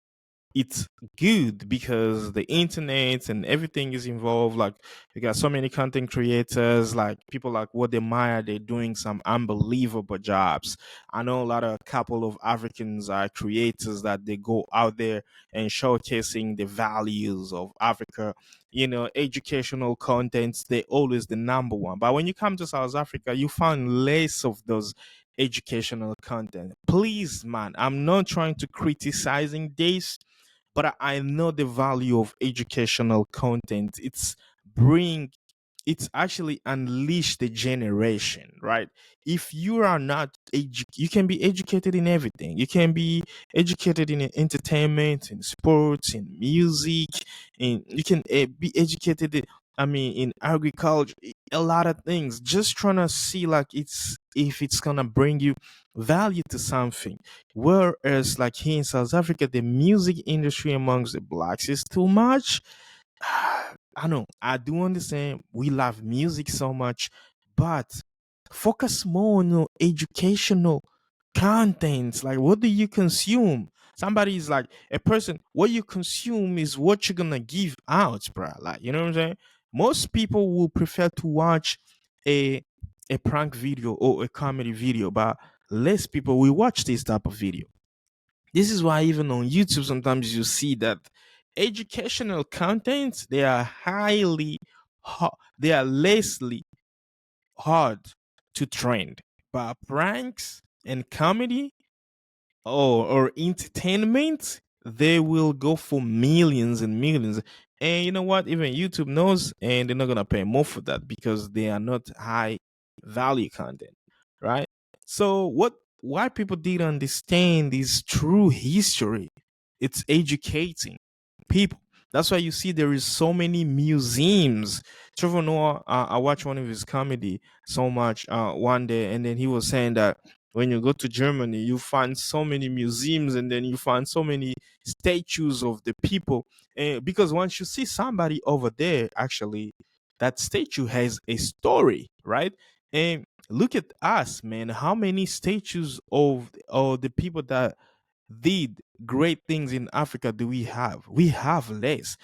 Speaker 7: it's good because the internet and everything is involved. Like you got so many content creators, like people like what they Maya, they're doing some unbelievable jobs. I know a lot of couple of Africans are creators that they go out there and showcasing the values of Africa. You know, educational contents, they always the number one. But when you come to South Africa, you find less of those educational content. Please, man, I'm not trying to criticizing this, but I know the value of educational content. Bring it's actually unleash the generation, right? If you are not you can be educated in everything. You can be educated in entertainment, in sports, in music, and you can be educated in agriculture, a lot of things. Just trying to see like if it's gonna bring you value to something. Whereas like here in South Africa, the music industry amongst the blacks is too much. I know, I do understand we love music so much, but focus more on your educational contents. Like, what do you consume? Somebody's like, a person, what you consume is what you're gonna give out, bruh. Like, you know what I'm saying? Most people will prefer to watch a a prank video or a comedy video, but less people will watch this type of video. This is why even on YouTube sometimes you see that educational content, they are they are lessly hard to trend, but pranks and comedy or entertainment, they will go for millions and millions. And you know what? Even YouTube knows, and they're not gonna pay more for that because they are not high value content, right? So what? Why people didn't understand this true history? It's educating people. That's why you see there is so many museums. Trevor Noah, I watched one of his comedy so much one day, and then he was saying that when you go to Germany, you find so many museums, and then you find so many statues of the people. Because once you see somebody over there, actually, that statue has a story, right? And look at us, man. How many statues of the people that did great things in Africa do we have? We have less.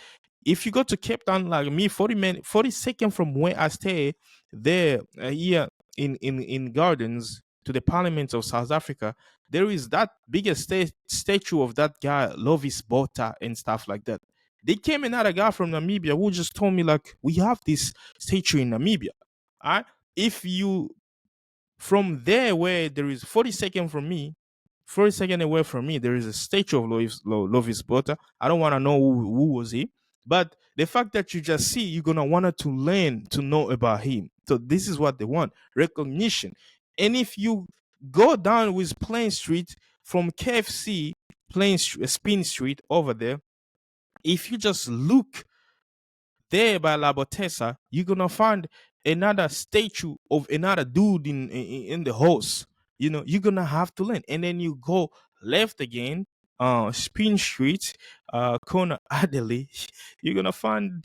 Speaker 7: If you go to Cape Town, like me, 40 seconds from where I stay, there here in Gardens to the Parliament of South Africa, there is that biggest statue of that guy Lovis Botha and stuff like that. They came another guy from Namibia who just told me like we have this statue in Namibia. All right, if you from there where there is 40 seconds from me, 40 seconds away from me, there is a statue of Lovis Botha. I don't want to know who was he, but the fact that you just see, you're gonna want to learn to know about him. So this is what they want: recognition. And if you go down with Plain Street from KFC, Spin Street over there, if you just look there by La Botessa, you're gonna find another statue of another dude in the horse. You know, you're gonna have to learn. And then you go left again, Spin Street, corner Adelaide, you're gonna find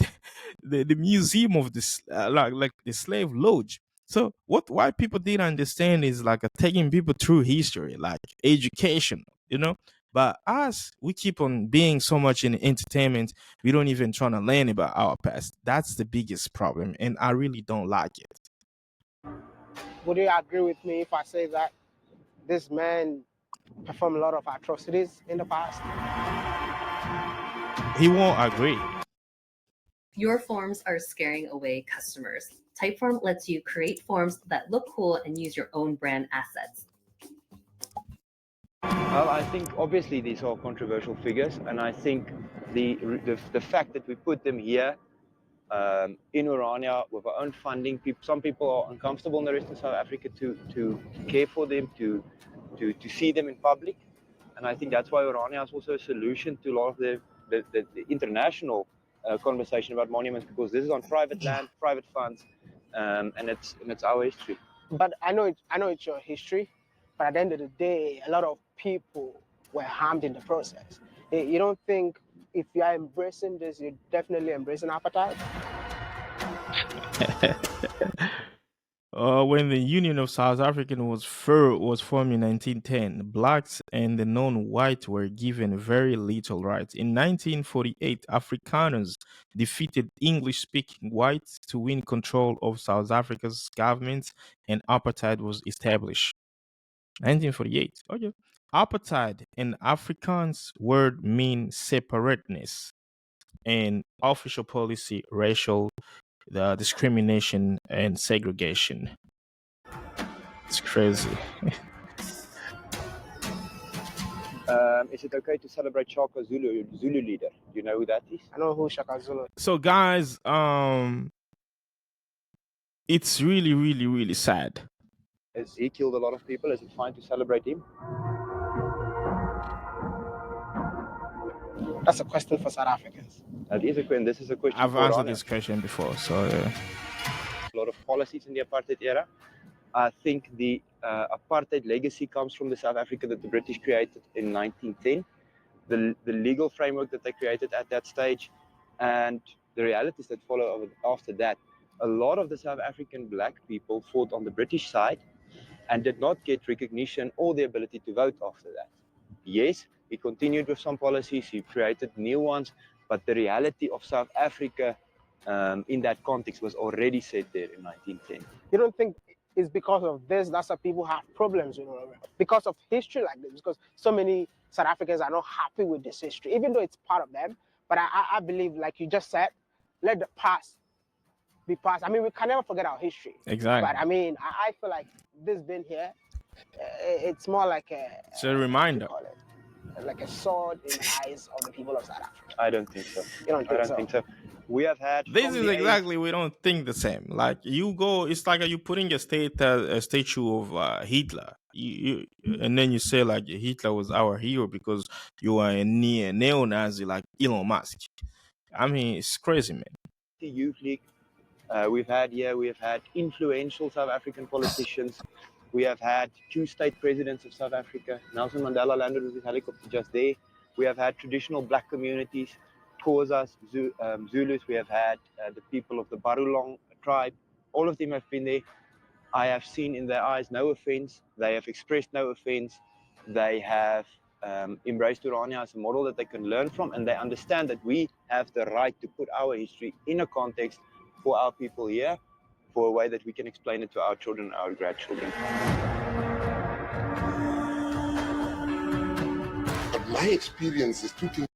Speaker 7: the museum of this like the slave lodge. So why people didn't understand is like taking people through history, like education, you know. But us, we keep on being so much in entertainment, we don't even try to learn about our past. That's the biggest problem, and I really don't like it.
Speaker 6: Would you agree with me if I say that this man performed a lot of atrocities in the past?
Speaker 7: He won't agree.
Speaker 19: Your forms are scaring away customers. Typeform lets you create forms that look cool and use your own brand assets.
Speaker 2: Well, I think obviously these are controversial figures, and I think the fact that we put them here in Orania with our own funding, some people are uncomfortable in the rest of South Africa to care for them, to see them in public, and I think that's why Orania is also a solution to a lot of the international conversation about monuments, because this is on private land, private funds, and it's our history.
Speaker 6: But I know it's your history, but at the end of the day, a lot of people were harmed in the process. You don't think if you are embracing this, you're definitely embracing apartheid?
Speaker 7: When the Union of South Africa was formed in 1910, blacks and the non-white were given very little rights. In 1948, Afrikaners defeated English-speaking whites to win control of South Africa's government, and apartheid was established. 1948. Okay. Apartheid in Afrikaans word mean separateness, and official policy racial discrimination and segregation. It's crazy.
Speaker 2: Is it okay to celebrate Shaka Zulu leader? Do you know who that is?
Speaker 6: I know who Shaka Zulu is.
Speaker 7: So guys, it's really, really, really sad.
Speaker 2: Has he killed a lot of people? Is it fine to celebrate him?
Speaker 6: That's a question for South Africans.
Speaker 2: This is a question
Speaker 7: I've
Speaker 2: for
Speaker 7: answered
Speaker 2: Orania.
Speaker 7: this question before, so yeah.
Speaker 2: A lot of policies in the apartheid era. I think the apartheid legacy comes from the South Africa that the British created in 1910, the legal framework that they created at that stage, and the realities that follow after that. A lot of the South African black people fought on the British side and did not get recognition or the ability to vote after that. Yes, he continued with some policies, he created new ones, but the reality of South Africa in that context was already set there in 1910.
Speaker 6: You don't think it's because of this that's why people have problems, because of history like this, because so many South Africans are not happy with this history, even though it's part of them. But I believe, like you just said, let the past be past. I mean, we can never forget our history.
Speaker 7: Exactly.
Speaker 6: But I mean, I feel like this being here, it's more like
Speaker 7: It's a reminder.
Speaker 6: like a sword in the eyes of the people of South Africa.
Speaker 2: I don't think so.
Speaker 6: You don't think so?
Speaker 2: We have had
Speaker 7: This
Speaker 2: from
Speaker 7: is
Speaker 2: the
Speaker 7: exactly we don't think the same. Like you go, it's like you putting a statue of Hitler, and then you say like Hitler was our hero because you are a neo-Nazi like Elon Musk. I mean, it's crazy, man.
Speaker 2: the youth league. We have had influential South African politicians. We have had 2 state presidents of South Africa. Nelson Mandela landed with his helicopter just there. We have had traditional black communities, Xhosas, Zulus. We have had the people of the Barulong tribe. All of them have been there. I have seen in their eyes no offense. They have expressed no offense. They have embraced Orania as a model that they can learn from, and they understand that we have the right to put our history in a context for our people here, for a way that we can explain it to our children and our grandchildren.
Speaker 20: But my experience is two things.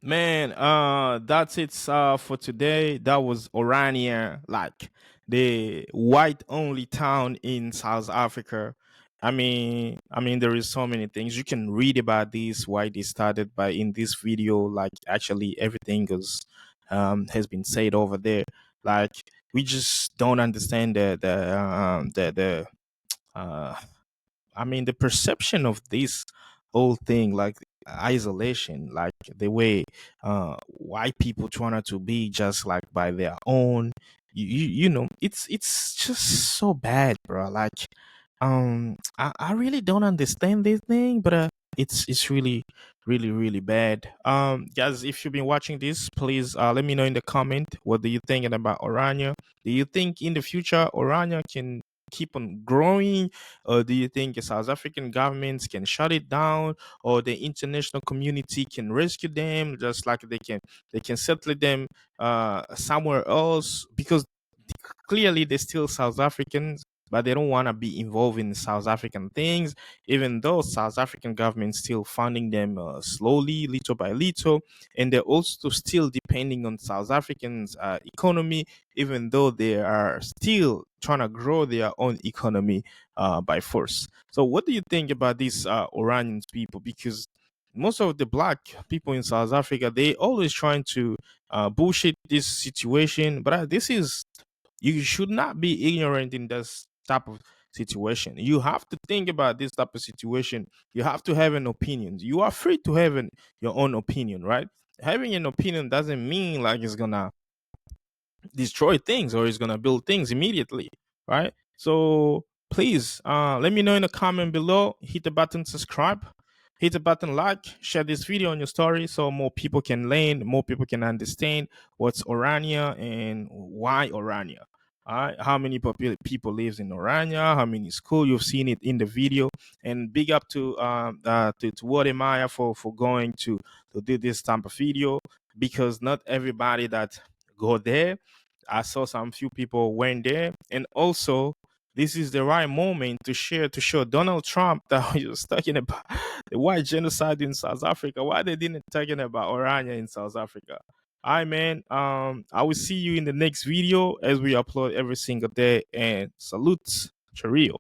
Speaker 7: Man, that's it for today. That was Orania, like the white only town in South Africa. I mean, there is so many things you can read about this. Why they started by in this video, like actually everything has been said over there. Like we just don't understand the perception of this whole thing, like isolation, like the way white people trying to be just like by their own. It's just so bad, bro. Like, I really don't understand this thing, but it's really, really, really bad. Guys, if you've been watching this, please let me know in the comment what do you thinking about Orania. Do you think in the future Orania can keep on growing, or do you think the South African governments can shut it down, or the international community can rescue them, just like they can settle them somewhere else? Because clearly they're still South Africans, but they don't want to be involved in South African things, even though South African government still funding them slowly, little by little, and they're also still depending on South Africans' economy, even though they are still trying to grow their own economy by force. So, what do you think about these Oranians people? Because most of the black people in South Africa, they always trying to bullshit this situation, but this is, you should not be ignorant in this type of situation. You have to think about this type of situation. You have to have an opinion. You are free to have your own opinion, right? Having an opinion doesn't mean like it's gonna destroy things or it's gonna build things immediately, right? So please let me know in the comment below. Hit the button subscribe, hit the button like, share this video on your story so more people can learn, more people can understand what's Orania and why Orania. All right, how many people lives in Orania? How many school you've seen it in the video? And big up to Wademaya for going to do this type of video, because not everybody that go there. I saw some few people went there, and also this is the right moment to show Donald Trump that he was talking about the white genocide in South Africa. Why they didn't talking about Orania in South Africa? All right, man. I will see you in the next video as we upload every single day. And salute, Cheerio.